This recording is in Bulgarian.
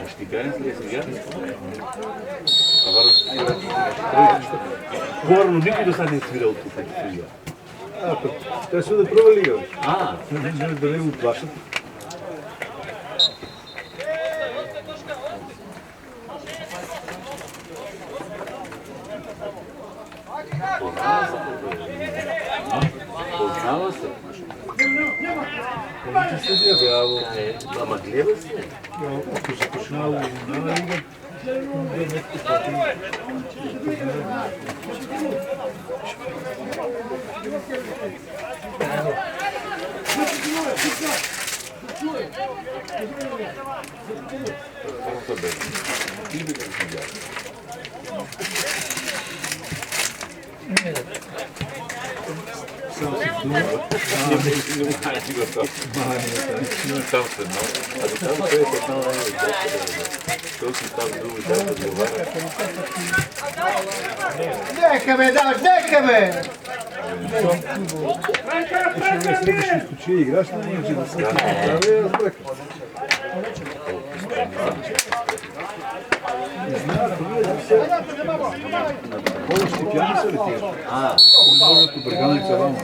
Ще ти кажем ли сега? Говорно, никой до сега не е свирал тук. Те са да провали. Да не го плащат. Познава се. Повече съдия, бяло. Ама гледа се. Ако започнало на лига, Нека бе, даваш, нека бе! ще ме следващи изключи играч, но ние ще да се направи, разбрах. Не знаят, това е повече пияни са ли тия? Може да бърганица рано.